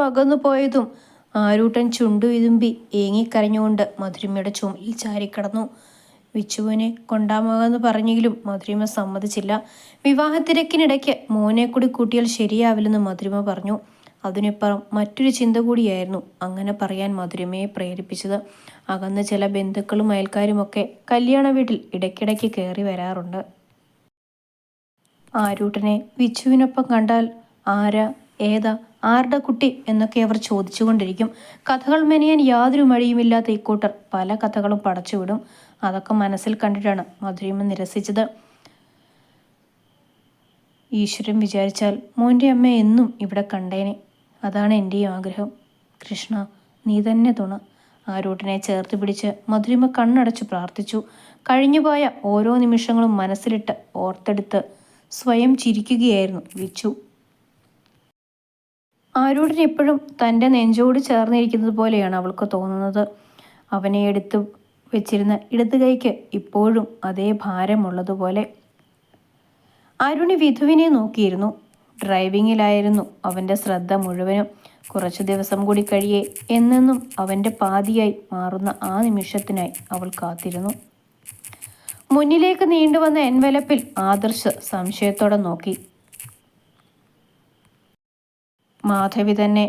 അകന്നു പോയതും ആരൂട്ടൻ ചുണ്ടു വിതുമ്പി ഏങ്ങിക്കരഞ്ഞുകൊണ്ട് മധുരിമയുടെ ചുമലിൽ ചാരിക്കിടന്നു. വിച്ചുവിനെ കൊണ്ടാമാകാമെന്ന് പറഞ്ഞെങ്കിലും മധുരിമ സമ്മതിച്ചില്ല. വിവാഹത്തിരക്കിനിടയ്ക്ക് മോനെ കൂടി കൂട്ടിയാൽ ശരിയാവില്ലെന്ന് മധുരിമ പറഞ്ഞു. അതിനിപ്പുറം മറ്റൊരു ചിന്ത കൂടിയായിരുന്നു അങ്ങനെ പറയാൻ മധുരിമയെ പ്രേരിപ്പിച്ചത്. അകന്ന ചില ബന്ധുക്കളും അയൽക്കാരുമൊക്കെ കല്യാണ വീട്ടിൽ ഇടയ്ക്കിടയ്ക്ക് കയറി വരാറുണ്ട്. ആരൂട്ടനെ വിച്ചുവിനൊപ്പം കണ്ടാൽ ആരാ, ഏതാ, ആരുടെ കുട്ടി എന്നൊക്കെ അവർ ചോദിച്ചുകൊണ്ടിരിക്കും. കഥകൾ മെനയാൻ യാതൊരു മടിയുമില്ലാത്ത ഇക്കൂട്ടർ പല കഥകളും പടച്ചുവിടും. അതൊക്കെ മനസ്സിൽ കണ്ടിട്ടാണ് മധുരിമ നിരസിച്ചത്. ഈശ്വരൻ വിചാരിച്ചാൽ മോൻ്റെ അമ്മ എന്നും ഇവിടെ കണ്ടേനെ. അതാണ് എൻ്റെയും ആഗ്രഹം. കൃഷ്ണ, നീ തന്നെ തുണ. ആരൂട്ടനെ ചേർത്ത് പിടിച്ച് മധുരിമ കണ്ണടച്ചു പ്രാർത്ഥിച്ചു. കഴിഞ്ഞുപോയ ഓരോ നിമിഷങ്ങളും മനസ്സിലിട്ട് ഓർത്തെടുത്ത് സ്വയം ചിരിക്കുകയായിരുന്നു വിച്ചു. ആരൂട്ടൻ എപ്പോഴും തൻ്റെ നെഞ്ചോട് ചേർന്നിരിക്കുന്നത് പോലെയാണ് അവൾക്ക് തോന്നുന്നത്. അവനെ എടുത്തു വെച്ചിരുന്ന ഇടത് കൈക്ക് ഇപ്പോഴും അതേ ഭാരമുള്ളതുപോലെ. അരുണി വിധുവിനെ നോക്കിയിരുന്നു. ഡ്രൈവിങ്ങിലായിരുന്നു അവൻ്റെ ശ്രദ്ധ മുഴുവനും. കുറച്ചു ദിവസം കൂടി കഴിയേ എന്നെന്നും അവൻ്റെ പാതിയായി മാറുന്ന ആ നിമിഷത്തിനായി അവൾ കാത്തിരുന്നു. മുന്നിലേക്ക് നീണ്ടുവന്ന എൻവലപ്പിൽ ആദർശ് സംശയത്തോടെ നോക്കി. മാധവി തന്നെ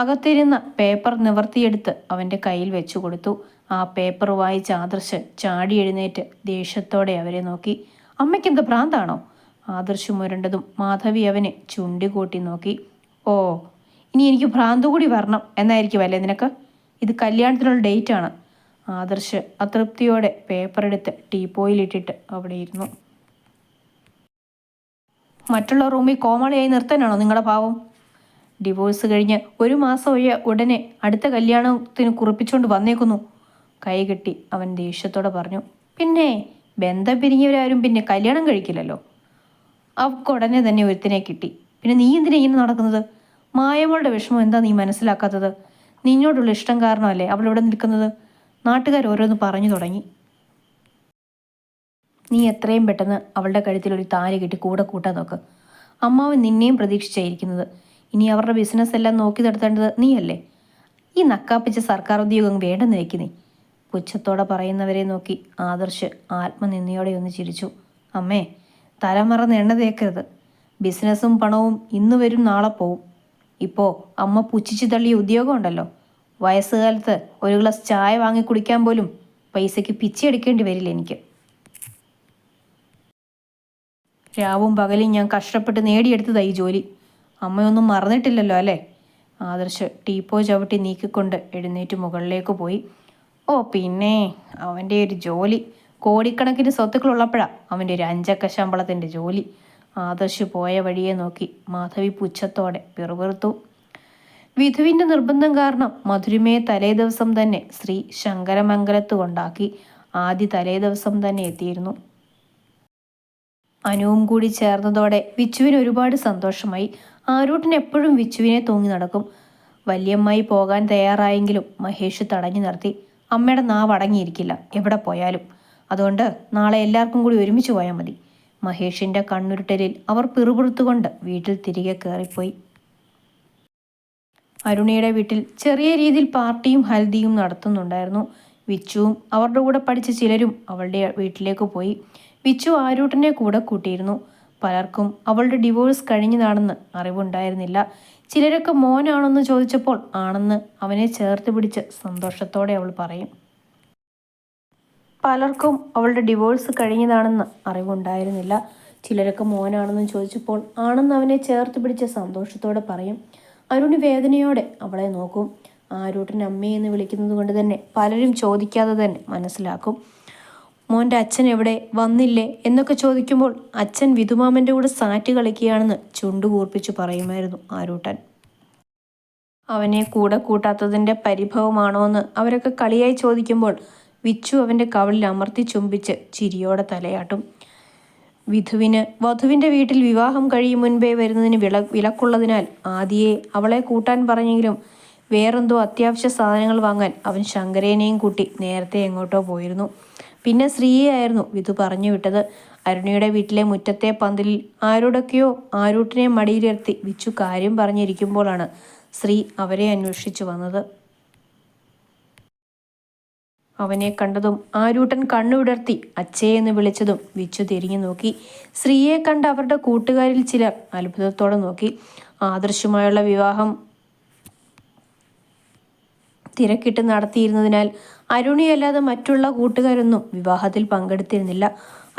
അകത്തിരുന്ന പേപ്പർ നിവർത്തിയെടുത്ത് അവൻ്റെ കയ്യിൽ വെച്ചു കൊടുത്തു. ആ പേപ്പർ വായിച്ച ആദർശ് ചാടി എഴുന്നേറ്റ് ദേഷ്യത്തോടെ അവരെ നോക്കി. അമ്മയ്ക്കെന്ത് ഭ്രാന്താണോ? ആദർശ് മുരണ്ടതും മാധവി അവനെ ചുണ്ടികൂട്ടി നോക്കി. ഓ, ഇനി എനിക്ക് ഭ്രാന്ത് കൂടി വരണം എന്നായിരിക്കും അല്ലേ നിനക്ക്? ഇത് കല്യാണത്തിനുള്ള ഡേറ്റാണ്. ആദർശ് അതൃപ്തിയോടെ പേപ്പർ എടുത്ത് ടീപ്പോയിലിട്ടിട്ട് അവിടെ ഇരുന്നു. മറ്റുള്ള റൂമിൽ കോമളിയായി നിർത്താനാണോ നിങ്ങളുടെ ഭാവം? ഡിവോഴ്സ് കഴിഞ്ഞ് 1 മാസം ഉടനെ അടുത്ത കല്യാണത്തിന് കുറിപ്പിച്ചുകൊണ്ട് വന്നേക്കുന്നു. കൈകെട്ടി അവൻ ദേഷ്യത്തോടെ പറഞ്ഞു. പിന്നെ ബന്ധം പിരിഞ്ഞവരാരും പിന്നെ കല്യാണം കഴിക്കില്ലല്ലോ. അവൾക്കുടനെ തന്നെ ഒരുത്തിനെ കിട്ടി. പിന്നെ നീ എന്തിനാ ഇങ്ങനെ നടക്കുന്നത്? മായമോളുടെ വിഷമം എന്താ നീ മനസ്സിലാക്കാത്തത്? നിന്നോടുള്ള ഇഷ്ടം കാരണമല്ലേ അവൾ ഇവിടെ നിൽക്കുന്നത്? നാട്ടുകാർ ഓരോന്ന് പറഞ്ഞു തുടങ്ങി. നീ എത്രയും പെട്ടെന്ന് അവളുടെ കഴുത്തിൽ ഒരു താലി കെട്ടി കൂടെ കൂട്ടാൻ നോക്ക്. അമ്മാവൻ നിന്നെയും പ്രതീക്ഷിച്ചായിരിക്കുന്നത്. ഇനി അവരുടെ ബിസിനസ് എല്ലാം നോക്കി നടത്തേണ്ടത് നീയല്ലേ. ഈ നക്കാപ്പിച്ച സർക്കാർ ഉദ്യോഗം വേണ്ടെന്ന് വെക്കുന്നേ. പുച്ഛത്തോടെ പറയുന്നവരെ നോക്കി ആദർശ് ആത്മനിന്ദയോടെ ഒന്ന് ചിരിച്ചു. അമ്മേ, തലമറന്ന് എണ്ണ തേക്കരുത്. ബിസിനസ്സും പണവും ഇന്ന് വരും നാളെ പോവും. ഇപ്പോൾ അമ്മ പുച്ഛിച്ചു തള്ളിയ ഉദ്യോഗം ഉണ്ടല്ലോ, വയസ്സുകാലത്ത് ഒരു ഗ്ലാസ് ചായ വാങ്ങി കുടിക്കാൻ പോലും പൈസയ്ക്ക് പിച്ചെടുക്കേണ്ടി വരില്ല എനിക്ക്. രാവും പകലും ഞാൻ കഷ്ടപ്പെട്ട് നേടിയെടുത്തതായി ജോലി. അമ്മയൊന്നും മറന്നിട്ടില്ലല്ലോ അല്ലേ? ആദർശ് ടീപ്പോ ചവിട്ടി നീക്കിക്കൊണ്ട് എഴുന്നേറ്റ് മുകളിലേക്ക് പോയി. ഓ പിന്നെ, അവൻ്റെ ഒരു ജോലി. കോടിക്കണക്കിന് സ്വത്തുക്കളുള്ളപ്പോഴാണ് അവൻ്റെ ഒരു 5 അക്ക ശമ്പളത്തിൻ്റെ ജോലി. ആദർശ് പോയ വഴിയെ നോക്കി മാധവി പുച്ഛത്തോടെ പിറുപിറുത്തു. വിധുവിൻ്റെ നിർബന്ധം കാരണം മധുരിമയെ തലേ ദിവസം തന്നെ ശ്രീ ശങ്കരമംഗലത്ത് കൊണ്ടാക്കി. ആദ്യ തലേ ദിവസം തന്നെ എത്തിയിരുന്നു. അനുവും കൂടി ചേർന്നതോടെ വിച്ചുവിന് ഒരുപാട് സന്തോഷമായി. ആരൂട്ടൻ എപ്പോഴും വിച്ചുവിനെ തൂങ്ങി നടക്കും. വല്യമ്മായി പോകാൻ തയ്യാറായെങ്കിലും മഹേഷ് തടഞ്ഞു നിർത്തി. അമ്മയുടെ നാവ് അടങ്ങിയിരിക്കില്ല എവിടെ പോയാലും. അതുകൊണ്ട് നാളെ എല്ലാവർക്കും കൂടി ഒരുമിച്ച് പോയാൽ മതി. മഹേഷിൻ്റെ കണ്ണുരുട്ടലിൽ അവർ പിറുപിറുത്തുകൊണ്ട് വീട്ടിൽ തിരികെ കയറിപ്പോയി. അരുണിയുടെ വീട്ടിൽ ചെറിയ രീതിയിൽ പാർട്ടിയും ഹൽദിയും നടത്തുന്നുണ്ടായിരുന്നു. വിച്ചുവും അവരുടെ കൂടെ പഠിച്ച ചിലരും അവളുടെ വീട്ടിലേക്ക് പോയി. വിച്ചു ആരൂട്ടനെ കൂടെ കൂട്ടിയിരുന്നു. പലർക്കും അവളുടെ ഡിവോഴ്സ് കഴിഞ്ഞതാണെന്ന് അറിവുണ്ടായിരുന്നില്ല. ചിലരൊക്കെ മോനാണെന്ന് ചോദിച്ചപ്പോൾ ആണെന്ന് അവനെ ചേർത്ത് പിടിച്ച് സന്തോഷത്തോടെ അവൾ പറയും. പലർക്കും അവളുടെ ഡിവോഴ്സ് കഴിഞ്ഞതാണെന്ന് അറിവുണ്ടായിരുന്നില്ല. ചിലരൊക്കെ മോനാണെന്ന് ചോദിച്ചപ്പോൾ ആണെന്ന് അവനെ ചേർത്ത് പിടിച്ച് സന്തോഷത്തോടെ പറയും. അരുണി വേദനയോടെ അവളെ നോക്കും. ആരൂട്ടൻ അമ്മയെന്ന് വിളിക്കുന്നത് കൊണ്ട് തന്നെ പലരും ചോദിക്കാതെ തന്നെ മനസ്സിലാക്കും. മോൻ്റെ അച്ഛൻ എവിടെ, വന്നില്ലേ എന്നൊക്കെ ചോദിക്കുമ്പോൾ അച്ഛൻ വിധുമാമൻ്റെ കൂടെ സാറ്റ് കളിക്കുകയാണെന്ന് ചുണ്ടുകൂർപ്പിച്ചു പറയുമായിരുന്നു ആരൂട്ടൻ. അവനെ കൂടെ കൂട്ടാത്തതിൻ്റെ പരിഭവമാണോ എന്ന് അവരൊക്കെ കളിയായി ചോദിക്കുമ്പോൾ വിച്ചു അവൻ്റെ കവിളിൽ അമർത്തി ചുംബിച്ച് ചിരിയോടെ തലയാട്ടും. വധുവിൻ്റെ വീട്ടിൽ വിവാഹം കഴിയും മുൻപേ വരുന്നതിന് വിലക്കുള്ളതിനാൽ ആദിയെ അവളെ കൂട്ടാൻ പറഞ്ഞെങ്കിലും വേറെന്തോ അത്യാവശ്യ സാധനങ്ങൾ വാങ്ങാൻ അവൻ ശങ്കരേനെയും കൂട്ടി നേരത്തെ എങ്ങോട്ടോ പോയിരുന്നു. പിന്നെ ശ്രീയായിരുന്നു വിധു പറഞ്ഞു വിട്ടത്. അരുണിയുടെ വീട്ടിലെ മുറ്റത്തെ പന്തലിൽ ആരോടൊക്കെയോ ആരൂട്ടിനെ മടിയിലിരുത്തി വിച്ചു കാര്യം പറഞ്ഞിരിക്കുമ്പോഴാണ് ശ്രീ അവരെ അന്വേഷിച്ചു വന്നത്. അവനെ കണ്ടതും ആരൂട്ടൻ കണ്ണുവിടർത്തി അച്ഛയെന്ന് വിളിച്ചതും വിച്ചു തിരിഞ്ഞു നോക്കി. ശ്രീയെ കണ്ട് അവരുടെ കൂട്ടുകാരിൽ ചിലർ അത്ഭുതത്തോടെ നോക്കി. ആദർശുമായുള്ള വിവാഹം തിരക്കിട്ട് നടത്തിയിരുന്നതിനാൽ അരുണിയല്ലാതെ മറ്റുള്ള കൂട്ടുകാരൊന്നും വിവാഹത്തിൽ പങ്കെടുത്തിരുന്നില്ല.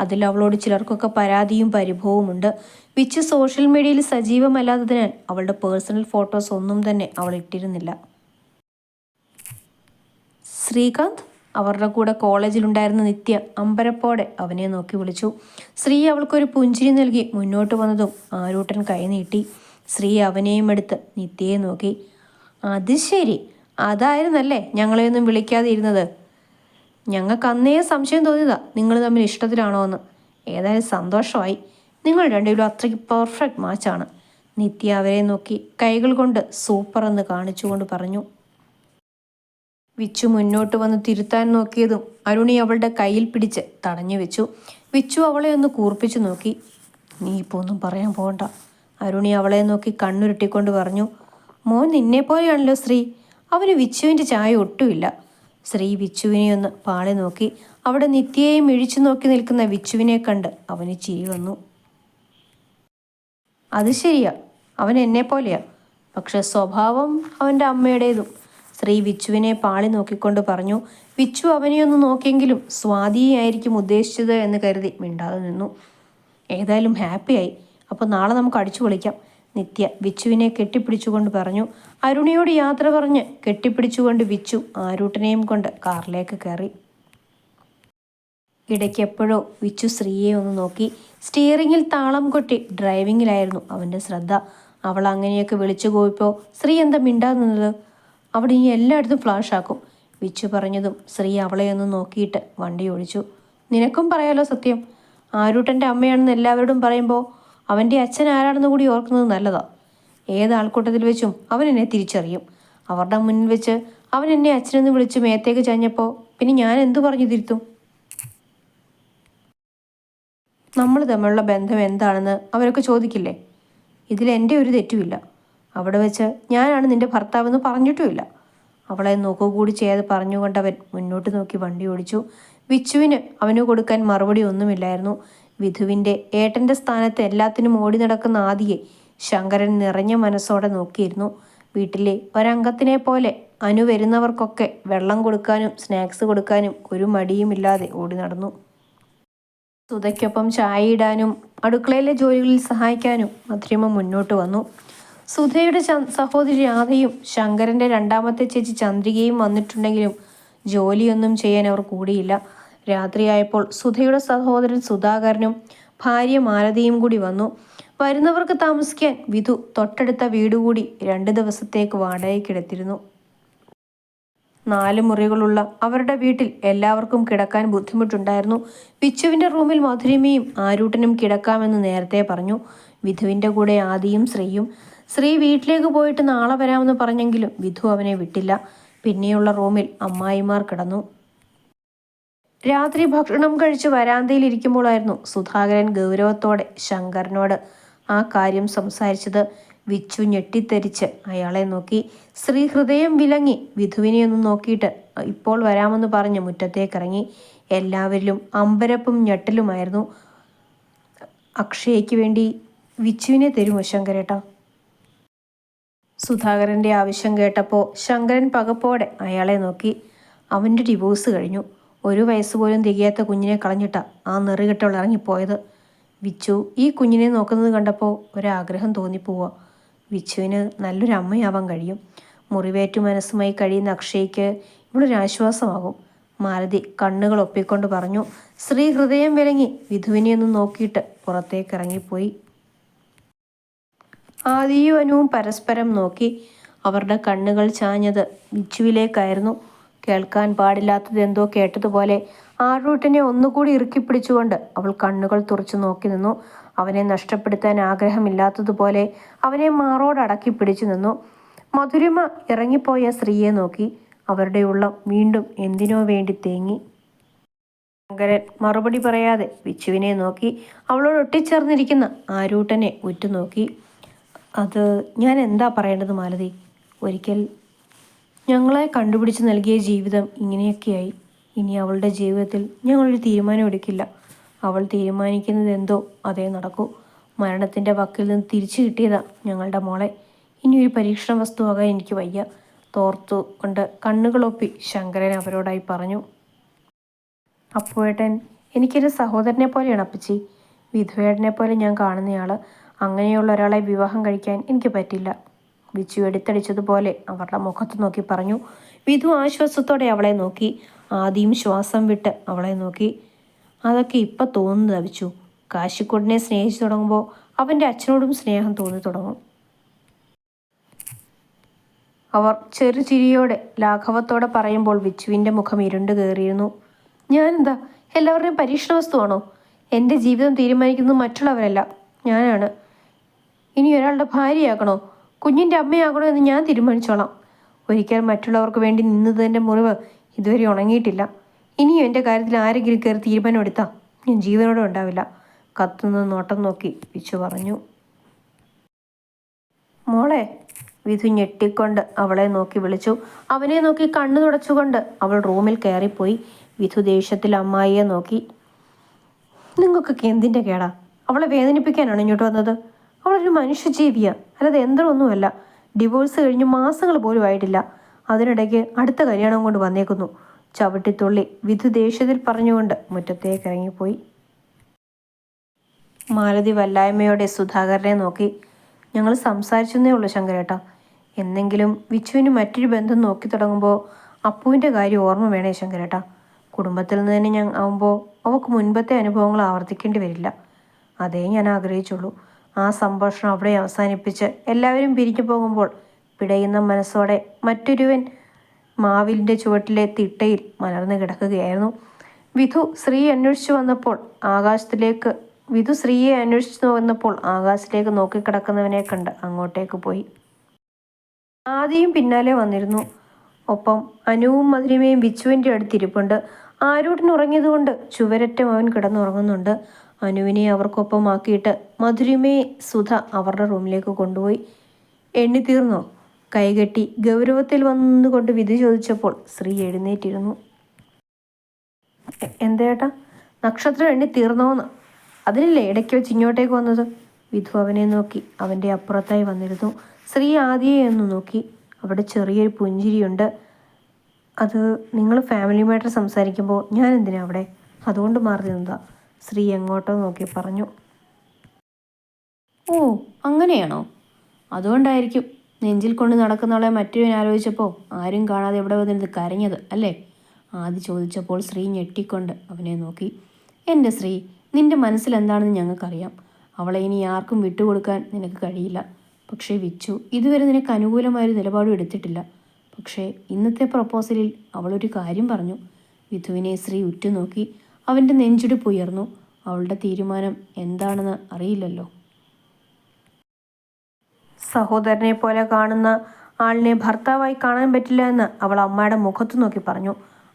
അതിൽ അവളോട് ചിലർക്കൊക്കെ പരാതിയും പരിഭവവുമുണ്ട്. വിച്ച് സോഷ്യൽ മീഡിയയിൽ സജീവമല്ലാത്തതിനാൽ അവളുടെ പേഴ്സണൽ ഫോട്ടോസ് ഒന്നും തന്നെ അവൾ ഇട്ടിരുന്നില്ല. ശ്രീകാന്ത്, അവരുടെ കൂടെ കോളേജിലുണ്ടായിരുന്ന നിത്യ അമ്പരപ്പോടെ അവനെ നോക്കി വിളിച്ചു. ശ്രീ അവൾക്കൊരു പുഞ്ചിരി നൽകി മുന്നോട്ട് വന്നതും ആരൂട്ടൻ കൈ നീട്ടി. ശ്രീ അവനെയും എടുത്ത് നിത്യയെ നോക്കി. അത് ശരി, അതായിരുന്നല്ലേ ഞങ്ങളെയൊന്നും വിളിക്കാതെ ഇരുന്നത്. ഞങ്ങൾക്ക് അന്നേ സംശയം തോന്നിയതാ നിങ്ങൾ തമ്മിൽ ഇഷ്ടത്തിലാണോ എന്ന്. ഏതായാലും സന്തോഷമായി. നിങ്ങൾ രണ്ടുപേരും അത്രയ്ക്ക് പെർഫെക്റ്റ് മാച്ചാണ്. നിത്യ അവരെ നോക്കി കൈകൾ കൊണ്ട് സൂപ്പർ എന്ന് കാണിച്ചുകൊണ്ട് പറഞ്ഞു. വിച്ചു മുന്നോട്ട് വന്ന് തിരുത്താൻ നോക്കിയതും അരുണി അവളുടെ കയ്യിൽ പിടിച്ച് തടഞ്ഞു വെച്ചു. വിച്ചു അവളെ ഒന്ന് കൂർപ്പിച്ചു നോക്കി. നീ ഇപ്പോൾ ഒന്നും പറയാൻ പോകണ്ട. അരുണി അവളെ നോക്കി കണ്ണുരുട്ടിക്കൊണ്ട് പറഞ്ഞു. മോൻ നിന്നെപ്പോലെയാണല്ലോ ശ്രീ. അവന് വിച്ചുവിൻ്റെ ചായ ഒട്ടുമില്ല. ശ്രീ വിച്ചുവിനെ ഒന്ന് പാളി നോക്കി. അവിടെ നിത്യയെയും ഇഴിച്ചു നോക്കി നിൽക്കുന്ന വിച്ചുവിനെ കണ്ട് അവന് ചിരി വന്നു. അത് ശരിയാ, അവൻ എന്നെപ്പോലെയാ. പക്ഷെ സ്വഭാവം അവൻ്റെ അമ്മയുടേതും. ശ്രീ വിച്ചുവിനെ പാളി നോക്കിക്കൊണ്ട് പറഞ്ഞു. വിച്ചു അവനെയൊന്ന് നോക്കിയെങ്കിലും സ്വാതിയായിരിക്കും ഉദ്ദേശിച്ചത് എന്ന് കരുതി മിണ്ടാതെ നിന്നു. ഏതായാലും ഹാപ്പിയായി. അപ്പോൾ നാളെ നമുക്ക് അടിച്ചു പൊളിക്കാം. നിത്യ വിച്ചുവിനെ കെട്ടിപ്പിടിച്ചുകൊണ്ട് പറഞ്ഞു. അരുണിയോട് യാത്ര പറഞ്ഞ് കെട്ടിപ്പിടിച്ചുകൊണ്ട് വിച്ചു ആരൂട്ടനെയും കൊണ്ട് കാറിലേക്ക് കയറി. ഇടയ്ക്ക് എപ്പോഴോ വിച്ചു ശ്രീയെ ഒന്ന് നോക്കി. സ്റ്റിയറിങ്ങിൽ താളം കൊട്ടി ഡ്രൈവിങ്ങിലായിരുന്നു അവൻ്റെ ശ്രദ്ധ. അവൾ അങ്ങനെയൊക്കെ വിളിച്ചു പോയപ്പോൾ ശ്രീ എന്താ മിണ്ടാകുന്നത്? അവിടെ ഇനി എല്ലായിടത്തും ഫ്ലാഷ് ആക്കും. വിച്ചു പറഞ്ഞതും ശ്രീ അവളെ ഒന്ന് നോക്കിയിട്ട് വണ്ടി ഓടിച്ചു. നിനക്കും പറയാലോ സത്യം. ആരൂട്ടൻ്റെ അമ്മയാണെന്ന് എല്ലാവരോടും പറയുമ്പോൾ അവൻ്റെ അച്ഛൻ ആരാണെന്ന് കൂടി ഓർക്കുന്നത് നല്ലതാ. ഏത് ആൾക്കൂട്ടത്തിൽ വെച്ചും അവൻ എന്നെ തിരിച്ചറിയും. അവരുടെ മുന്നിൽ വെച്ച് അവൻ എന്നെ അച്ഛനെന്ന് വിളിച്ച് മേത്തേക്ക് ചാഞ്ഞപ്പോൾ പിന്നെ ഞാൻ എന്തു പറഞ്ഞു തിരുത്തും? നമ്മൾ തമ്മിലുള്ള ബന്ധം എന്താണെന്ന് അവരൊക്കെ ചോദിക്കില്ലേ? ഇതിൽ എൻ്റെ ഒരു തെറ്റുമില്ല. അവിടെ വെച്ച് ഞാനാണ് നിന്റെ ഭർത്താവെന്ന് പറഞ്ഞിട്ടുമില്ല. അവളെ നോക്കുകൂടി ചെയ്യാതെ പറഞ്ഞുകൊണ്ടവൻ മുന്നോട്ട് നോക്കി വണ്ടി ഓടിച്ചു. വിച്ചുവിന് അവന് കൊടുക്കാൻ മറുപടി ഒന്നുമില്ലായിരുന്നു. വിധുവിൻ്റെ ഏട്ടൻ്റെ സ്ഥാനത്ത് എല്ലാത്തിനും ഓടി നടക്കുന്ന ആദിയെ ശങ്കരൻ നിറഞ്ഞ മനസ്സോടെ നോക്കിയിരുന്നു. വീട്ടിലെ ഒരംഗത്തിനെ പോലെ അനു വരുന്നവർക്കൊക്കെ വെള്ളം കൊടുക്കാനും സ്നാക്സ് കൊടുക്കാനും ഒരു മടിയുമില്ലാതെ ഓടി നടന്നു. സുധയ്ക്കൊപ്പം ചായ ഇടാനും അടുക്കളയിലെ ജോലികളിൽ സഹായിക്കാനും മധുരിമ മുന്നോട്ട് വന്നു. സുധയുടെ സഹോദരി രാധയും ശങ്കരൻ്റെ രണ്ടാമത്തെ ചേച്ചി ചന്ദ്രികയും വന്നിട്ടുണ്ടെങ്കിലും ജോലിയൊന്നും ചെയ്യാൻ അവർ കൂടിയില്ല. രാത്രിയായപ്പോൾ സുധയുടെ സഹോദരൻ സുധാകരനും ഭാര്യ മാലതിയും കൂടി വന്നു. വരുന്നവർക്ക് താമസിക്കാൻ വിധു തൊട്ടടുത്ത വീടുകൂടി 2 ദിവസത്തേക്ക് വാടകയ്ക്കെടുത്തിരുന്നു. 4 മുറികളുള്ള അവരുടെ വീട്ടിൽ എല്ലാവർക്കും കിടക്കാൻ ബുദ്ധിമുട്ടുണ്ടായിരുന്നു. വിച്ചുവിൻ്റെ റൂമിൽ മധുരിമയും ആരൂട്ടനും കിടക്കാമെന്ന് നേരത്തെ പറഞ്ഞു. വിധുവിൻ്റെ കൂടെ ആദിയും ശ്രീയും. ശ്രീ വീട്ടിലേക്ക് പോയിട്ട് നാളെ വരാമെന്ന് പറഞ്ഞെങ്കിലും വിധു അവനെ വിട്ടില്ല. പിന്നെയുള്ള റൂമിൽ അമ്മായിമാർ കിടന്നു. രാത്രി ഭക്ഷണം കഴിച്ച് വരാന്തയിൽ ഇരിക്കുമ്പോഴായിരുന്നു സുധാകരൻ ഗൗരവത്തോടെ ശങ്കരനോട് ആ കാര്യം സംസാരിച്ചത്. വിച്ചു ഞെട്ടിത്തെറിച്ച് അയാളെ നോക്കി. ശ്രീ ഹൃദയം വിലങ്ങി വിധുവിനെ ഒന്ന് നോക്കിയിട്ട് ഇപ്പോൾ വരാമെന്ന് പറഞ്ഞ് മുറ്റത്തേക്കിറങ്ങി. എല്ലാവരിലും അമ്പരപ്പും ഞെട്ടലുമായിരുന്നു. അക്ഷയ്ക്ക് വേണ്ടി വിച്ചുവിനെ തരുമോ ശങ്കരേട്ടാ? സുധാകരൻ്റെ ആവശ്യം കേട്ടപ്പോൾ ശങ്കരൻ പകപ്പോടെ അയാളെ നോക്കി. അവൻ്റെ ഡിവോഴ്സ് കഴിഞ്ഞു. 1 വയസ്സ് പോലും തികയാത്ത കുഞ്ഞിനെ കളഞ്ഞിട്ടാ ആ നെറുകെട്ടവൾ ഇറങ്ങിപ്പോയത്. വിച്ചു ഈ കുഞ്ഞിനെ നോക്കുന്നത് കണ്ടപ്പോൾ ഒരാഗ്രഹം തോന്നിപ്പോവുക. വിച്ചുവിന് നല്ലൊരു അമ്മയാവാൻ കഴിയും. മുറിവേറ്റു മനസ്സുമായി കഴിയുന്ന അക്ഷയ്ക്ക് ഇവളൊരാശ്വാസമാകും. മാലതി കണ്ണുകൾ ഒപ്പിക്കൊണ്ട് പറഞ്ഞു. ശ്രീ ഹൃദയം വിലങ്ങി വിധുവിനെ ഒന്ന് നോക്കിയിട്ട് പുറത്തേക്ക് ഇറങ്ങിപ്പോയി. ആദിയും അനുവും പരസ്പരം നോക്കി. അവരുടെ കണ്ണുകൾ ചാഞ്ഞത് വിച്ചുവിലേക്കായിരുന്നു. കേൾക്കാൻ പാടില്ലാത്തതെന്തോ കേട്ടതുപോലെ ആരൂട്ടനെ ഒന്നുകൂടി ഇറുക്കിപ്പിടിച്ചുകൊണ്ട് അവൾ കണ്ണുകൾ തുറച്ചു നോക്കി നിന്നു. അവനെ നഷ്ടപ്പെടുത്താൻ ആഗ്രഹമില്ലാത്തതുപോലെ അവനെ മാറോടടക്കി പിടിച്ചു നിന്നു. മധുരിമ ഇറങ്ങിപ്പോയ സ്ത്രീയെ നോക്കി. അവരുടെ ഉള്ളം വീണ്ടും എന്തിനോ വേണ്ടി തേങ്ങി. ശങ്കരൻ മറുപടി പറയാതെ വിച്ചുവിനെ നോക്കി. അവളോട് ഒട്ടിച്ചേർന്നിരിക്കുന്ന ആരൂട്ടനെ ഉറ്റുനോക്കി. അത് ഞാൻ എന്താ പറയേണ്ടത് മാലതി? ഒരിക്കൽ ഞങ്ങളെ കണ്ടുപിടിച്ച് നൽകിയ ജീവിതം ഇങ്ങനെയൊക്കെയായി. ഇനി അവളുടെ ജീവിതത്തിൽ ഞങ്ങളൊരു തീരുമാനം എടുക്കില്ല. അവൾ തീരുമാനിക്കുന്നത് എന്തോ അതേ നടക്കൂ. മരണത്തിൻ്റെ വക്കിൽ നിന്ന് തിരിച്ചു കിട്ടിയതാ ഞങ്ങളുടെ മോളെ. ഇനി ഒരു പരീക്ഷണ വസ്തുവാകാൻ എനിക്ക് വയ്യ. തോർത്തു കൊണ്ട് കണ്ണുകളൊപ്പി ശങ്കരൻ അവരോടായി പറഞ്ഞു. അപ്പുവേട്ടൻ എനിക്കൊരു സഹോദരനെ പോലെയാണ് അപ്പച്ചി. വിധുവേട്ടനെ പോലെ ഞാൻ കാണുന്നയാൾ. അങ്ങനെയുള്ള ഒരാളെ വിവാഹം കഴിക്കാൻ എനിക്ക് പറ്റില്ല. വിച്ചു എടുത്തടിച്ചതുപോലെ അവരുടെ മുഖത്ത് നോക്കി പറഞ്ഞു. വിധു ആശ്വാസത്തോടെ അവളെ നോക്കി. ആദ്യം ശ്വാസം വിട്ട് അവളെ നോക്കി. അതൊക്കെ ഇപ്പം തോന്നുന്നത് വിച്ചു. കാശിക്കുട്ടിനെ സ്നേഹിച്ചു തുടങ്ങുമ്പോൾ അവൻ്റെ അച്ഛനോടും സ്നേഹം തോന്നി തുടങ്ങും. അവർ ചെറുചിരിയോടെ ലാഘവത്തോടെ പറയുമ്പോൾ വിച്ചുവിൻ്റെ മുഖം ഇരുണ്ട് കയറിയിരുന്നു. ഞാനെന്താ എല്ലാവരുടെയും പരീക്ഷണ വസ്തുവാണോ? എൻ്റെ ജീവിതം തീരുമാനിക്കുന്നത് മറ്റുള്ളവരല്ല, ഞാനാണ്. ഇനി ഒരാളുടെ ഭാര്യയാകണോ കുഞ്ഞിൻ്റെ അമ്മയാകണോ എന്ന് ഞാൻ തീരുമാനിച്ചോളാം. ഒരിക്കൽ മറ്റുള്ളവർക്ക് വേണ്ടി നിന്നതിൻ്റെ മുറിവ് ഇതുവരെ ഉണങ്ങിയിട്ടില്ല. ഇനിയും എൻ്റെ കാര്യത്തിൽ ആരെങ്കിലും കയറി തീരുമാനമെടുത്താൽ ഞാൻ ജീവനോടെ ഉണ്ടാവില്ല. കത്തുന്ന നോട്ടം നോക്കി വിച്ചു പറഞ്ഞു. മോളെ. വിധു ഞെട്ടിക്കൊണ്ട് അവളെ നോക്കി വിളിച്ചു. അവനെ നോക്കി കണ്ണു തുടച്ചുകൊണ്ട് അവൾ റൂമിൽ കയറിപ്പോയി. വിധു ദേഷ്യത്തിൽ അമ്മായിയെ നോക്കി. നിങ്ങൾക്കൊക്കെ എന്തിൻ്റെ കേടാ? അവളെ വേദനിപ്പിക്കാനാണ് ഇങ്ങോട്ട് വന്നത്? അവളൊരു മനുഷ്യജീവിയാണ്, അല്ലാതെ യന്ത്രമൊന്നുമല്ല. ഡിവോഴ്സ് കഴിഞ്ഞ് മാസങ്ങൾ പോലും ആയിട്ടില്ല. അതിനിടയ്ക്ക് അടുത്ത കല്യാണം കൊണ്ട് വന്നേക്കുന്നു. ചവിട്ടിത്തുള്ളി വിധു ദേഷ്യത്തിൽ പറഞ്ഞുകൊണ്ട് മുറ്റത്തേക്ക് ഇറങ്ങിപ്പോയി. മാലതി വല്ലായ്മയോടെ സുധാകരനെ നോക്കി. ഞങ്ങൾ സംസാരിച്ചെന്നേ ഉള്ളൂ ശങ്കരേട്ടാ. എന്നെങ്കിലും വിച്ചുവിന് മറ്റൊരു ബന്ധം നോക്കി തുടങ്ങുമ്പോൾ അപ്പുവിൻ്റെ കാര്യം ഓർമ്മ വേണേ ശങ്കരേട്ടാ. കുടുംബത്തിൽ നിന്ന് തന്നെ ആവുമ്പോൾ അവൾക്ക് മുൻപത്തെ അനുഭവങ്ങൾ ആവർത്തിക്കേണ്ടി വരില്ല. അതേ ഞാൻ ആഗ്രഹിച്ചുള്ളൂ. ആ സംഭാഷണം അവിടെ അവസാനിപ്പിച്ച് എല്ലാവരും പിരിഞ്ഞു പോകുമ്പോൾ പിടയുന്ന മനസ്സോടെ മറ്റൊരുവൻ മാവിലിൻ്റെ ചുവട്ടിലെ തിട്ടയിൽ മലർന്നു കിടക്കുകയായിരുന്നു. വിധു ശ്രീയെ അന്വേഷിച്ചു വന്നപ്പോൾ ആകാശത്തിലേക്ക് നോക്കിക്കിടക്കുന്നവനെ കണ്ട് അങ്ങോട്ടേക്ക് പോയി. ആദിയും പിന്നാലെ വന്നിരുന്നു. ഒപ്പം അനുവും മധുരിമയും വിച്ചുവിൻ്റെ അടുത്തിരിപ്പുണ്ട്. ആരൂട്ടിന് ഉറങ്ങിയതുകൊണ്ട് ചുവരറ്റം അവൻ കിടന്നുറങ്ങുന്നുണ്ട്. അനുവിനെ അവർക്കൊപ്പമാക്കിയിട്ട് മധുരിമയെ സുധ അവരുടെ റൂമിലേക്ക് കൊണ്ടുപോയി. എണ്ണി തീർന്നോ? കൈകെട്ടി ഗൗരവത്തിൽ വന്നുകൊണ്ട് വിധു ചോദിച്ചപ്പോൾ ശ്രീ എഴുന്നേറ്റിരുന്നു. എന്തേട്ടാ? നക്ഷത്രം എണ്ണി തീർന്നോന്ന്? അതിനല്ലേ ഇടയ്ക്ക് വെച്ച് ഇങ്ങോട്ടേക്ക് വന്നത്? വിധു അവനെ നോക്കി അവൻ്റെ അപ്പുറത്തായി വന്നിരുന്നു. ശ്രീ ആദിയെ ഒന്ന് നോക്കി. അവിടെ ചെറിയൊരു പുഞ്ചിരിയുണ്ട്. അത് നിങ്ങൾ ഫാമിലി മാറ്റർ സംസാരിക്കുമ്പോൾ ഞാൻ എന്തിനാ അവിടെ? അതുകൊണ്ട് മാറി നിന്നതാ. ശ്രീ എങ്ങോട്ടോ നോക്കി പറഞ്ഞു. ഓ അങ്ങനെയാണോ? അതുകൊണ്ടായിരിക്കും നെഞ്ചിൽ കൊണ്ട് നടക്കുന്നവളെ മറ്റൊരുവൻ ആലോചിച്ചപ്പോൾ ആരും കാണാതെ എവിടെ വന്നിരുന്ന് കരഞ്ഞത് അല്ലേ? ആദ്യ ചോദിച്ചപ്പോൾ ശ്രീ ഞെട്ടിക്കൊണ്ട് അവനെ നോക്കി. എൻ്റെ ശ്രീ, നിൻ്റെ മനസ്സിൽ എന്താണെന്ന് ഞങ്ങൾക്കറിയാം. അവളെ ഇനി ആർക്കും വിട്ടുകൊടുക്കാൻ നിനക്ക് കഴിയില്ല. പക്ഷേ വിച്ചു ഇതുവരെ നിനക്ക് അനുകൂലമായൊരു നിലപാടും എടുത്തിട്ടില്ല. പക്ഷേ ഇന്നത്തെ പ്രപ്പോസലിൽ അവളൊരു കാര്യം പറഞ്ഞു. വിധുവിനെ ശ്രീ ഉറ്റുനോക്കി. അവൻ്റെ നെഞ്ചിടിപ്പ് ഉയർന്നു. അവളുടെ തീരുമാനം എന്താണെന്ന് അറിയില്ലല്ലോ. സഹോദരനെ പോലെ കാണുന്ന ആളിനെ ഭർത്താവായി കാണാൻ പറ്റില്ല എന്ന് അവൾ അമ്മയുടെ മുഖത്ത് നോക്കി പറഞ്ഞു.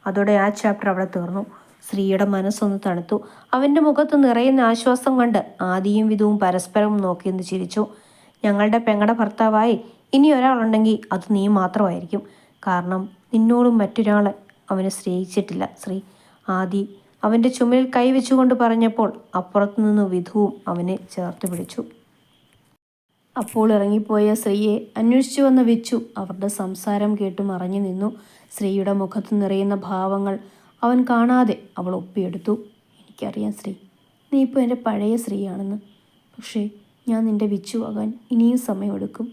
അതോടെ ആ ചാപ്റ്റർ അവിടെ തീർന്നു. ശ്രീയുടെ മനസ്സൊന്ന് തണുത്തു. അവൻ്റെ മുഖത്ത് നിറയുന്ന ആശ്വാസം കണ്ട് ആദിയും വിധുവും പരസ്പരം നോക്കിയെന്ന് ചിരിച്ചു. ഞങ്ങളുടെ പെങ്ങളുടെ ഭർത്താവായി ഇനി ഒരാളുണ്ടെങ്കിൽ അത് നീ മാത്രമായിരിക്കും. കാരണം നിന്നോടും മറ്റൊരാളെ അവനെ സ്നേഹിച്ചിട്ടില്ല ശ്രീ. ആദി അവൻ്റെ ചുമലിൽ കൈവച്ചുകൊണ്ട് പറഞ്ഞപ്പോൾ അപ്പുറത്തുനിന്ന് വിധുവും അവനെ ചേർത്ത് പിടിച്ചു. അപ്പോൾ ഇറങ്ങിപ്പോയ ശ്രീയെ അന്വേഷിച്ചു വന്ന വിച്ചു അവരുടെ സംസാരം കേട്ടു മറഞ്ഞു നിന്നു. ശ്രീയുടെ മുഖത്ത് നിറയുന്ന ഭാവങ്ങൾ അവൻ കാണാതെ അവൾ ഒപ്പിയെടുത്തു. എനിക്കറിയാം ശ്രീ, നീ ഇപ്പോൾ എൻ്റെ പഴയ ശ്രീയാണെന്ന്. പക്ഷേ ഞാൻ നിൻ്റെ വിച്ചുവാകാൻ ഇനിയും സമയമെടുക്കും.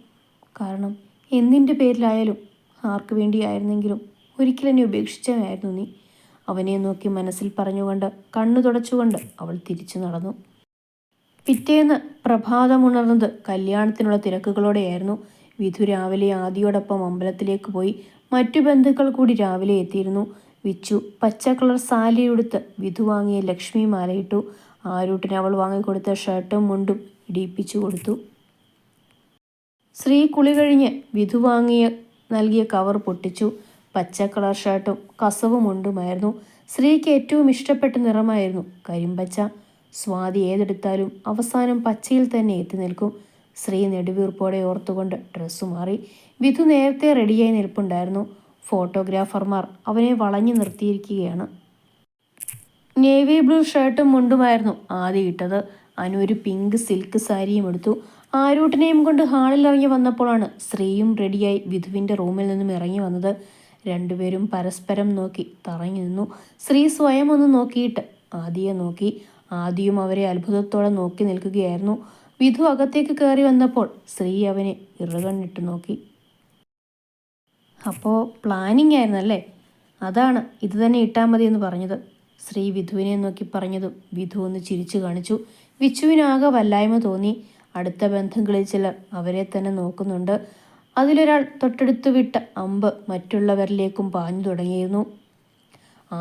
കാരണം എന്തിൻ്റെ പേരിലായാലും ആർക്കു വേണ്ടിയായിരുന്നെങ്കിലും ഒരിക്കലെന്നെ ഉപേക്ഷിച്ചവനായിരുന്നു നീ. അവനെ നോക്കി മനസ്സിൽ പറഞ്ഞുകൊണ്ട് കണ്ണു തുടച്ചുകൊണ്ട് അവൾ തിരിച്ചു നടന്നു. പിറ്റേന്ന് പ്രഭാതമുണർന്നത് കല്യാണത്തിനുള്ള തിരക്കുകളോടെയായിരുന്നു. വിധു രാവിലെ ആദിയോടൊപ്പം അമ്പലത്തിലേക്ക് പോയി. മറ്റു ബന്ധുക്കൾ കൂടി രാവിലെ എത്തിയിരുന്നു. വിച്ചു പച്ച കളർ സാരിയുടുത്ത് വിധു വാങ്ങിയ ലക്ഷ്മി മാലയിട്ടു. ആരൂട്ടിന് അവൾ വാങ്ങിക്കൊടുത്ത ഷർട്ടും മുണ്ടും ഇടിയിപ്പിച്ചു കൊടുത്തു. ശ്രീ കുളി കഴിഞ്ഞ് വിധു നൽകിയ കവർ പൊട്ടിച്ചു. പച്ച കളർ ഷർട്ടും കസവ് മുണ്ടുമായിരുന്നു. ശ്രീക്ക് ഏറ്റവും ഇഷ്ടപ്പെട്ട നിറമായിരുന്നു കരിമ്പച്ച. സ്വാതി ഏതെടുത്താലും അവസാനം പച്ചയിൽ തന്നെ എത്തി നിൽക്കും. ശ്രീ നെടുവീർപ്പോടെ ഓർത്തുകൊണ്ട് ഡ്രസ്സു മാറി. വിധു നേരത്തെ റെഡിയായി നിൽപ്പുണ്ടായിരുന്നു. ഫോട്ടോഗ്രാഫർമാർ അവനെ വളഞ്ഞു നിർത്തിയിരിക്കുകയാണ്. നേവി ബ്ലൂ ഷർട്ടും മുണ്ടുമായിരുന്നു ആദ്യം ഇട്ടത്. അനു ഒരു പിങ്ക് സിൽക്ക് സാരിയും എടുത്തു. ആരൂട്ടിനെയും കൊണ്ട് ഹാളിൽ ഇറങ്ങി വന്നപ്പോഴാണ് ശ്രീയും റെഡിയായി വിധുവിൻ്റെ റൂമിൽ നിന്നും ഇറങ്ങി വന്നത്. രണ്ടുപേരും പരസ്പരം നോക്കി തറഞ്ഞു നിന്നു. ശ്രീ സ്വയം ഒന്ന് നോക്കിയിട്ട് ആദിയെ നോക്കി. ആദിയും അവരെ അത്ഭുതത്തോടെ നോക്കി നിൽക്കുകയായിരുന്നു. വിധു അകത്തേക്ക് കയറി വന്നപ്പോൾ ശ്രീ അവനെ ഇറുകണ്ണിട്ട് നോക്കി. അപ്പോൾ പ്ലാനിങ് ആയിരുന്നല്ലേ? അതാണ് ഇത് തന്നെ ഇട്ടാൽ മതി എന്ന് പറഞ്ഞത്. ശ്രീ വിധുവിനെ നോക്കി പറഞ്ഞതും വിധു ഒന്ന് ചിരിച്ചു കാണിച്ചു. വിച്ചുവിനാകെ വല്ലായ്മ തോന്നി. അടുത്ത ബന്ധങ്ങളിൽ ചിലർ അവരെ തന്നെ നോക്കുന്നുണ്ട്. അതിലൊരാൾ തൊട്ടടുത്ത് വിട്ട അമ്പ് മറ്റുള്ളവരിലേക്കും പാഞ്ഞു തുടങ്ങിയിരുന്നു.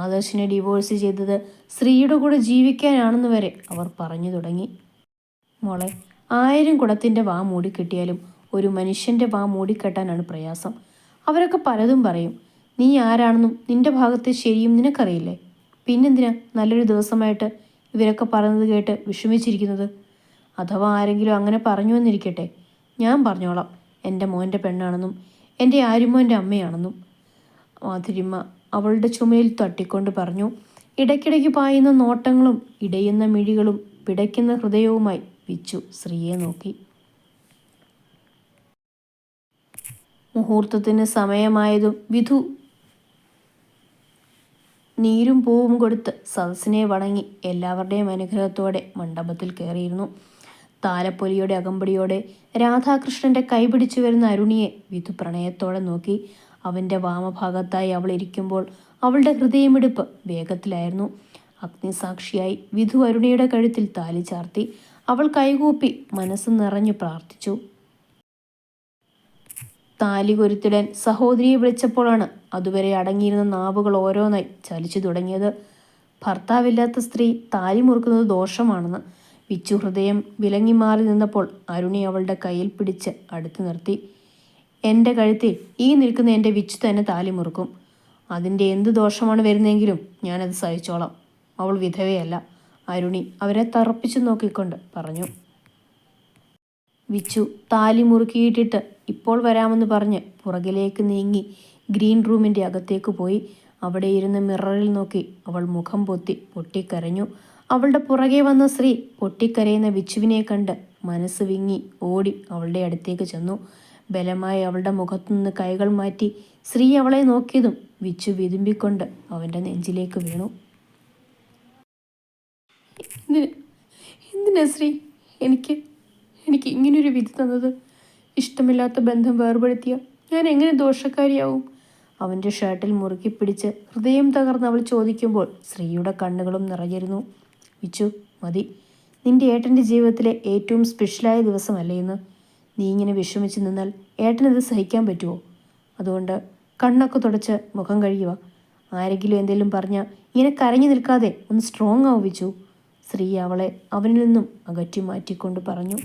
ആദർശിനെ ഡിവോഴ്സ് ചെയ്തത് ശ്രീയുടെ കൂടെ ജീവിക്കാനാണെന്ന് വരെ അവർ പറഞ്ഞു തുടങ്ങി. മോളെ, 1000 കുടത്തിൻ്റെ വാ മൂടിക്കെട്ടിയാലും ഒരു മനുഷ്യൻ്റെ വാ മൂടിക്കെട്ടാനാണ് പ്രയാസം. അവരൊക്കെ പലതും പറയും. നീ ആരാണെന്നും നിന്റെ ഭാഗത്തെ ശരിയും നിനക്കറിയില്ലേ? പിന്നെന്തിനാ നല്ലൊരു ദിവസമായിട്ട് ഇവരൊക്കെ പറയുന്നത് കേട്ട് വിഷമിച്ചിരിക്കുന്നത്? അഥവാ ആരെങ്കിലും അങ്ങനെ പറഞ്ഞു എന്നിരിക്കട്ടെ, ഞാൻ പറഞ്ഞോളാം എൻ്റെ മോൻ്റെ പെണ്ണാണെന്നും എൻ്റെ ആരുമോൻ്റെ അമ്മയാണെന്നും. മാധുരിമ്മ അവളുടെ ചുമലിൽ തട്ടിക്കൊണ്ട് പറഞ്ഞു. ഇടയ്ക്കിടയ്ക്ക് പായുന്ന നോട്ടങ്ങളും ഇടയുന്ന മിഴികളും പിടയ്ക്കുന്ന ഹൃദയവുമായി വിച്ചു ശ്രീയെ നോക്കി. മുഹൂർത്തത്തിന് സമയമായതും വിധു നീരും പൂവും കൊടുത്ത് സദസ്സിനെ വണങ്ങി എല്ലാവരുടെയും അനുഗ്രഹത്തോടെ മണ്ഡപത്തിൽ കയറിയിരുന്നു. താലപ്പൊലിയുടെ അകമ്പടിയോടെ രാധാകൃഷ്ണൻ്റെ കൈപിടിച്ചു വരുന്ന അരുണിയെ വിധു പ്രണയത്തോടെ നോക്കി. അവൻ്റെ വാമഭാഗത്തായി അവൾ ഇരിക്കുമ്പോൾ അവളുടെ ഹൃദയമിടിപ്പ് വേഗത്തിലായിരുന്നു. അഗ്നിസാക്ഷിയായി വിധു അരുണിയുടെ കഴുത്തിൽ താലി ചാർത്തി. അവൾ കൈകൂപ്പി മനസ്സ് നിറഞ്ഞു പ്രാർത്ഥിച്ചു. താലി കൊരുത്തിടാൻ സഹോദരിയെ വിളിച്ചപ്പോഴാണ് അതുവരെ അടങ്ങിയിരുന്ന നാവുകൾ ഓരോന്നായി ചലിച്ചു തുടങ്ങിയത്. ഭർത്താവില്ലാത്ത സ്ത്രീ താലി മുറുക്കുന്നത് ദോഷമാണെന്ന് വിച്ചു ഹൃദയം വിലങ്ങി മാറി നിന്നപ്പോൾ അരുണി അവളുടെ കയ്യിൽ പിടിച്ച് അടുത്ത് നിർത്തി. എൻ്റെ കഴുത്തിൽ ഈ നിൽക്കുന്ന എൻ്റെ വിച്ചു തന്നെ താലി മുറുക്കും. അതിൻ്റെ എന്ത് ദോഷമാണ് വരുന്നതെങ്കിലും ഞാനത് സഹിച്ചോളാം. അവൾ വിധവയല്ല, അരുണി അവരെ തറപ്പിച്ചു നോക്കിക്കൊണ്ട് പറഞ്ഞു. വിച്ചു താലി മുറുക്കിയിട്ടിട്ട് ഇപ്പോൾ വരാമെന്ന് പറഞ്ഞ് പുറകിലേക്ക് നീങ്ങി ഗ്രീൻ റൂമിൻ്റെ അകത്തേക്ക് പോയി. അവിടെ ഇരുന്ന് മിററിൽ നോക്കി അവൾ മുഖം പൊത്തി പൊട്ടിക്കരഞ്ഞു. അവളുടെ പുറകെ വന്ന സ്ത്രീ പൊട്ടിക്കരയുന്ന വിച്ചുവിനെ കണ്ട് മനസ്സ് വിങ്ങി ഓടി അവളുടെ അടുത്തേക്ക് ചെന്നു. ബലമായി അവളുടെ മുഖത്തുനിന്ന് കൈകൾ മാറ്റി സ്ത്രീ അവളെ നോക്കിയതും വിച്ചു വിതുമ്പിക്കൊണ്ട് അവൻ്റെ നെഞ്ചിലേക്ക് വീണു. എന്തിനാ ശ്രീ എനിക്ക് എനിക്ക് ഇങ്ങനൊരു വിധി തന്നത്? ഇഷ്ടമില്ലാത്ത ബന്ധം വേർപെടുത്തിയ ഞാൻ എങ്ങനെ ദോഷക്കാരിയാവും? അവൻ്റെ ഷർട്ടിൽ മുറുക്കി പിടിച്ച് ഹൃദയം തകർന്ന് അവൾ ചോദിക്കുമ്പോൾ ശ്രീയുടെ കണ്ണുകളും നിറഞ്ഞിരുന്നു. വിച്ചു, മതി. നിന്റെ ഏട്ടൻ്റെ ജീവിതത്തിലെ ഏറ്റവും സ്പെഷ്യലായ ദിവസമല്ലേ ഇന്ന്? നീ ഇങ്ങനെ വിഷമിച്ച് നിന്നാൽ ഏട്ടനത് സഹിക്കാൻ പറ്റുമോ? അതുകൊണ്ട് കണ്ണൊക്കെ തുടച്ച് മുഖം കഴിയുക. ആരെങ്കിലും എന്തെങ്കിലും പറഞ്ഞാൽ ഇങ്ങനെ കരഞ്ഞു നിൽക്കാതെ ഒന്ന് സ്ട്രോങ് ആവും വിച്ചു. ശ്രീ അവളെ അവനിൽ നിന്നും അകറ്റി മാറ്റിക്കൊണ്ട് പറഞ്ഞു.